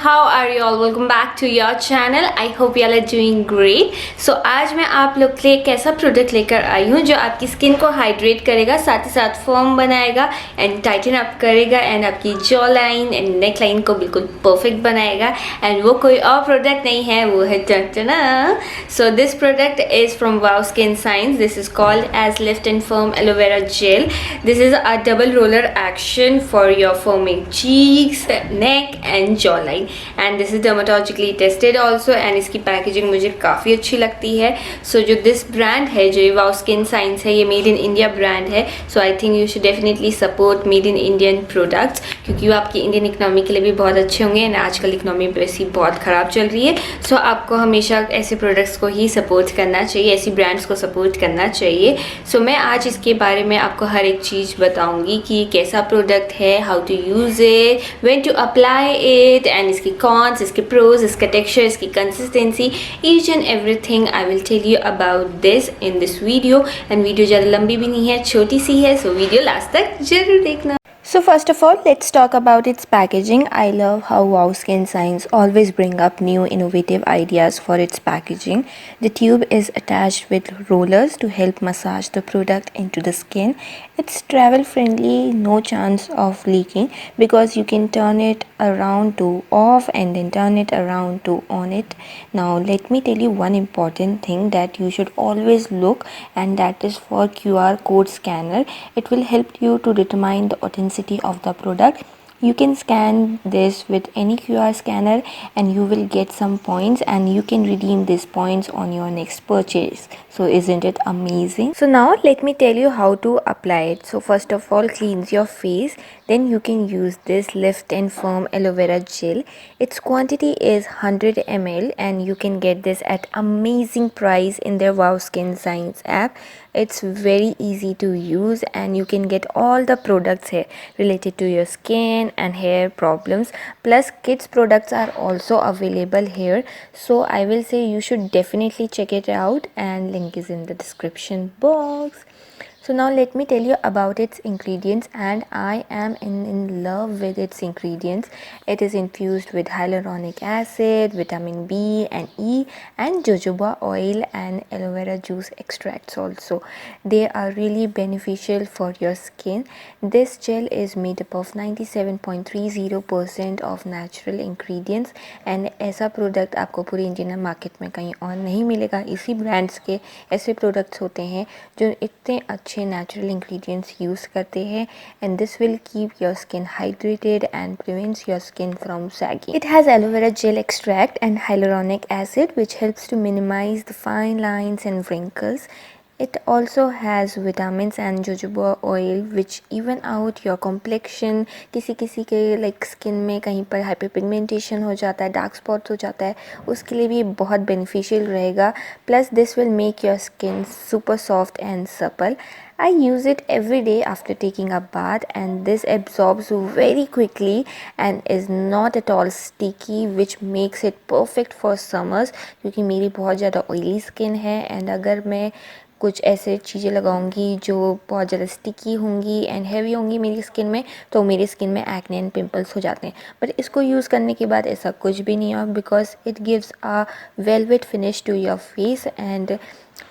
how are you all? Welcome back to your channel. I hope you all are doing great. So आज मैं आप लोग के लिए एक ऐसा प्रोडक्ट लेकर आई हूँ जो आपकी स्किन को हाइड्रेट करेगा, साथ ही साथ फर्म बनाएगा एंड टाइटन अप करेगा एंड आपकी jaw line and neck line को बिल्कुल परफेक्ट बनाएगा. एंड वो कोई और प्रोडक्ट नहीं है, वो है टना. So this product is from वाव skin science. This is called age lift and firm aloe vera gel. This is a double roller action for your firming cheeks, neck and jawline, and this is dermatologically tested also, and इसकी packaging मुझे काफ़ी अच्छी लगती है. सो जो this brand है, जो वाव skin science है, ये मेड इन इंडिया ब्रांड है. So I think you should definitely support made in Indian products, क्योंकि वो आपकी इंडियन इकनॉमी के लिए भी बहुत अच्छे होंगे. एंड आजकल इकनॉमी वैसी बहुत ख़राब चल रही है. सो आपको हमेशा ऐसे प्रोडक्ट्स को ही सपोर्ट करना चाहिए, ऐसी ब्रांड्स को सपोर्ट करना चाहिए. सो मैं आज इसके बारे में आपको हर एक चीज़ बताऊँगी कि ये कैसा प्रोडक्ट है, how to use it, when to apply it, and इसकी cons, इसके pros, इसका texture, इसकी consistency, each and everything I will tell you about this in this video. and video ज़्यादा लंबी भी नहीं है, छोटी सी है, so video लास्ट तक जरूर देखना. So first of all, let's talk about its packaging. I love how Wow Skin Science always bring up new innovative ideas for its packaging. The tube is attached with rollers to help massage the product into the skin. It's travel friendly, no chance of leaking, because you can turn it around to off and then turn it around to on it. Now let me tell you one important thing that you should always look, and that is for QR code scanner. It will help you to determine the authenticity of the product. You can scan this with any QR scanner and you will get some points, and you can redeem these points on your next purchase. So isn't it amazing? So now let me tell you how to apply it. So first of all, cleanse your face, then you can use this lift and firm aloe vera gel. Its quantity is 100 ml and you can get this at amazing price in their Wow Skin Science app. It's very easy to use and you can get all the products here related to your skin and hair problems. Plus kids products are also available here, so I will say you should definitely check it out, and link is in the description box. So now let me tell you about its ingredients, and I am in love with its ingredients. It is infused with hyaluronic acid, vitamin B and E, and jojoba oil and aloe vera juice extracts also. They are really beneficial for your skin. This gel is made up of 97.30% of natural ingredients, and ऐसा product आपको पूरी Indian market में कहीं और नहीं मिलेगा. इसी brands के ऐसे प्रोडक्ट्स होते हैं जो इतने अच्छे natural ingredients use करते हैं, and this will keep your skin hydrated and prevents your skin from sagging. It has aloe vera gel extract and hyaluronic acid, which helps to minimize the fine lines and wrinkles. It also has vitamins and jojoba oil, which even out your complexion. किसी किसी के like skin में कहीं पर hyperpigmentation हो जाता है, dark spots हो जाता है, उसके लिए भी बहुत beneficial रहेगा. Plus this will make your skin super soft and supple. I use it every day after taking a bath, and this absorbs very quickly and is not at all sticky, which makes it perfect for summers. क्योंकि मेरी बहुत ज़्यादा oily skin है, and अगर मैं कुछ ऐसे चीज़ें लगाऊंगी जो बहुत ज़्यादा स्टिकी होंगी एंड हैवी होंगी मेरी स्किन में, तो मेरी स्किन में एक्ने एंड पिंपल्स हो जाते हैं. बट इसको यूज़ करने के बाद ऐसा कुछ भी नहीं हुआ, because it gives a velvet finish to your face. And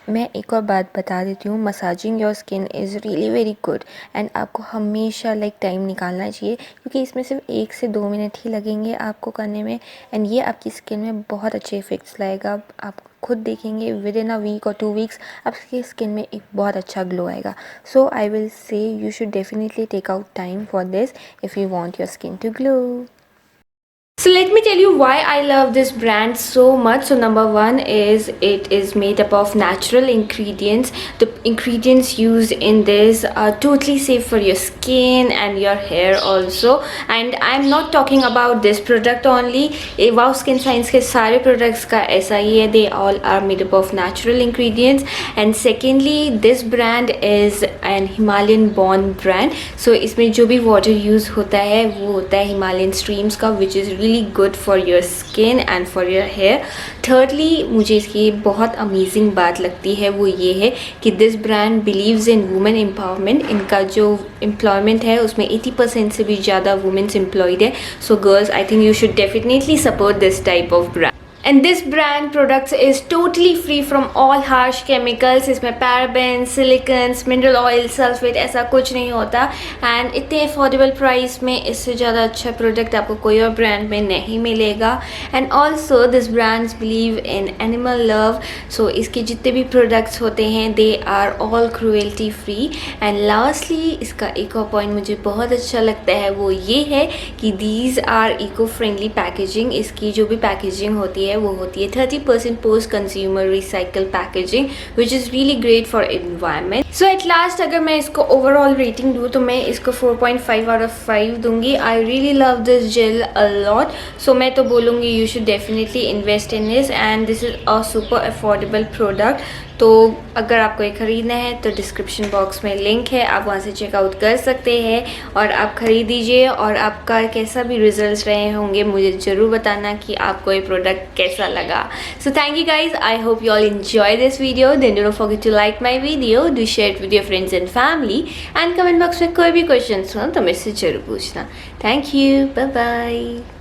मैं एक और बात बता देती हूँ, massaging your skin is really very good, and आपको हमेशा टाइम निकालना चाहिए, क्योंकि इसमें सिर्फ 1 से 2 मिनट ही लगेंगे आपको करने में, एंड ये आपकी स्किन में बहुत अच्छे इफ़ेक्ट्स लाएगा. आप खुद देखेंगे विद इन अ वीक और 2 वीक्स आपकी स्किन में एक बहुत अच्छा ग्लो आएगा. So I will say you should definitely take out time for this if you want your skin to glow. So let me tell you why I love this brand so much. So number one is it is made up of natural ingredients. The ingredients used in this are totally safe for your skin and your hair also. And I'm not talking about this product only. Wow Skin Science के सारे products का ऐसा ही है. They all are made up of natural ingredients. And secondly, this brand is an Himalayan born brand. So इसमें जो भी water use होता है वो होता है Himalayan streams का, which is really really good for your skin and for your hair. Thirdly मुझे इसकी बहुत अमेजिंग बात लगती है वो ये है कि this brand believes in women empowerment. इनका जो एम्प्लॉयमेंट है उसमें 80% से भी ज़्यादा वुमेन्स एम्प्लॉयड है। So girls, I think you should definitely support this type of brand. And this brand products is totally free from all harsh chemicals। इसमें parabens, silicons, mineral oil, sulfate ऐसा कुछ नहीं होता। एंड इतने affordable price में इससे ज़्यादा अच्छा प्रोडक्ट आपको कोई और ब्रांड में नहीं मिलेगा। And also this brands believe in animal love. So इसके जितने भी प्रोडक्ट्स होते हैं they are all cruelty free. And lastly इसका एक और पॉइंट मुझे बहुत अच्छा लगता है वो ये है कि these are eco friendly packaging. इसकी जो भी पैकेजिंग होती है वो होती है 30% post consumer recycle packaging, which is really great for environment. So at last अगर मैं इसको ओवरऑल रेटिंग दूँ तो मैं इसको 4.5 आउट ऑफ 5 दूंगी। I really love this gel a lot. So मैं तो बोलूँगी you should definitely invest in this and this is a super affordable product. तो अगर आपको ये ख़रीदना है तो डिस्क्रिप्शन बॉक्स में लिंक है, आप वहाँ से चेकआउट कर सकते हैं और आप ख़रीद दीजिए। और आपका कैसा भी रिजल्ट्स रहे होंगे मुझे ज़रूर बताना कि आपको ये प्रोडक्ट कैसा लगा। So thank you guys, I hope you all enjoy this video. Then don't forget to like my video, do share it with your friends and family and comment box में कोई भी क्वेश्चन हो तो मुझसे ज़रूर पूछना। Thank you, bye bye.